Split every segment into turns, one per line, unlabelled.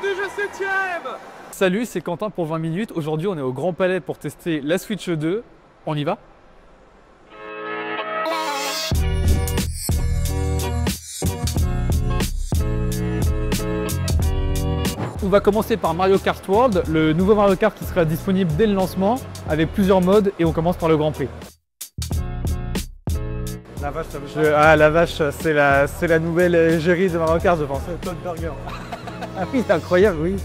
déjà 7ème.
Salut, c'est Quentin pour 20 minutes. Aujourd'hui, on est au Grand Palais pour tester la Switch 2. On y va? On va commencer par Mario Kart World, le nouveau Mario Kart qui sera disponible dès le lancement, avec plusieurs modes, et on commence par le Grand Prix.
La vache, ça veut Ah, la vache, c'est la nouvelle égérie de Mario Kart, je pense. Todd Burger.
Ah oui, c'est incroyable, oui.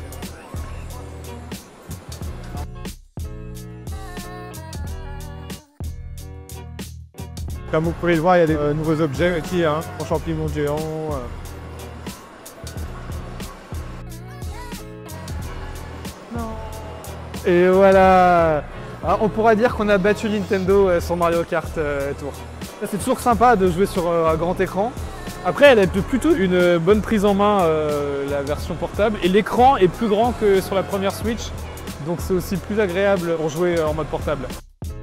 Comme vous pouvez le voir, il y a des nouveaux objets ici, hein, en champignons géants. Non. Et voilà. Alors, on pourra dire qu'on a battu Nintendo sur Mario Kart Tour. C'est toujours sympa de jouer sur un grand écran. Après, elle a plutôt une bonne prise en main, la version portable. Et l'écran est plus grand que sur la première Switch. Donc c'est aussi plus agréable pour jouer en mode portable.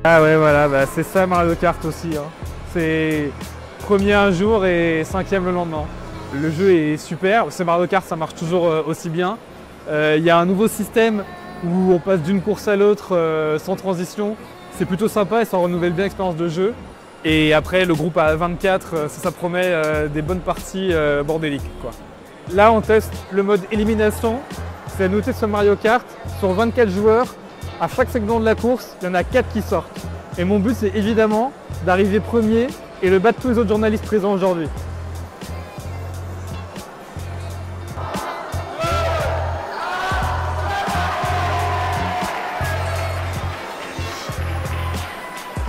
Ah ouais, voilà, bah, c'est ça Mario Kart aussi. Hein. C'est premier un jour et 5e le lendemain. Le jeu est super. C'est Mario Kart, ça marche toujours aussi bien. Il y a un nouveau système où on passe d'une course à l'autre sans transition. C'est plutôt sympa et ça renouvelle bien l'expérience de jeu. Et après, le groupe à 24, ça promet des bonnes parties bordéliques, quoi. Là, on teste le mode élimination. C'est à noter sur Mario Kart, sur 24 joueurs, à chaque segment de la course, il y en a 4 qui sortent. Et mon but, c'est évidemment d'arriver premier et de battre tous les autres journalistes présents aujourd'hui.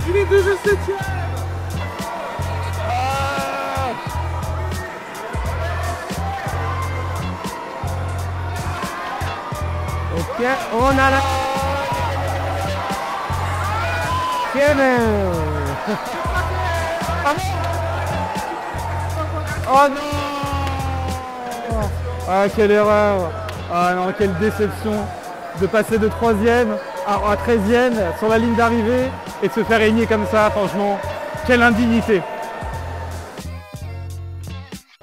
Il est déjà 7ème. Ok, on a la... Oh non! Ah, quelle erreur! Ah non, quelle déception de passer de 3e à 13e sur la ligne d'arrivée et de se faire régner comme ça, franchement, quelle indignité!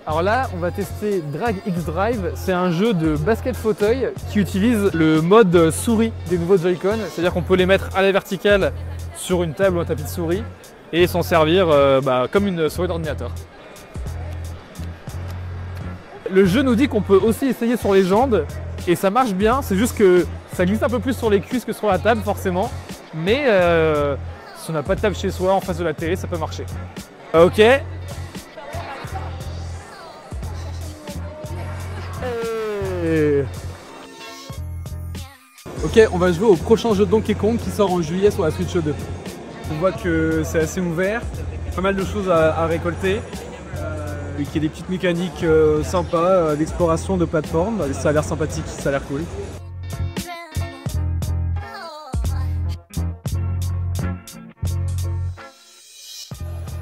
Alors là, on va tester Drag X Drive. C'est un jeu de basket fauteuil qui utilise le mode souris des nouveaux Joy-Con. C'est-à-dire qu'on peut les mettre à la verticale sur une table ou un tapis de souris et s'en servir comme une souris d'ordinateur. Le jeu nous dit qu'on peut aussi essayer sur les jambes et ça marche bien. C'est juste que ça glisse un peu plus sur les cuisses que sur la table forcément. Mais si on n'a pas de table chez soi en face de la télé, ça peut marcher. Ok.
Ok, on va jouer au prochain jeu de Donkey Kong qui sort en juillet sur la Switch 2.
On voit que c'est assez ouvert, pas mal de choses à récolter, et qu'il y a des petites mécaniques sympas d'exploration de plateforme. Ça a l'air sympathique, ça a l'air cool.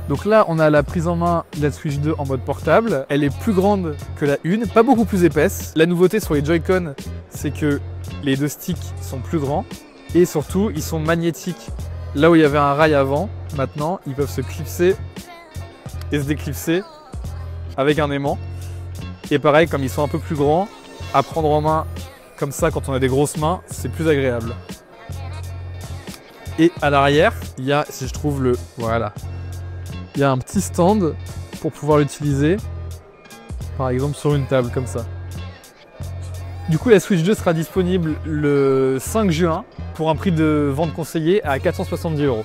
Donc là, on a la prise en main de la Switch 2 en mode portable. Elle est plus grande que la 1, pas beaucoup plus épaisse. La nouveauté sur les Joy-Con, c'est que les deux sticks sont plus grands et surtout, ils sont magnétiques. Là où il y avait un rail avant, maintenant, ils peuvent se clipser et se déclipser avec un aimant. Et pareil, comme ils sont un peu plus grands, à prendre en main comme ça quand on a des grosses mains, c'est plus agréable. Et à l'arrière, il y a, si je trouve le... Voilà. Il y a un petit stand pour pouvoir l'utiliser, par exemple sur une table comme ça. Du coup, la Switch 2 sera disponible le 5 juin pour un prix de vente conseillé à 470 €.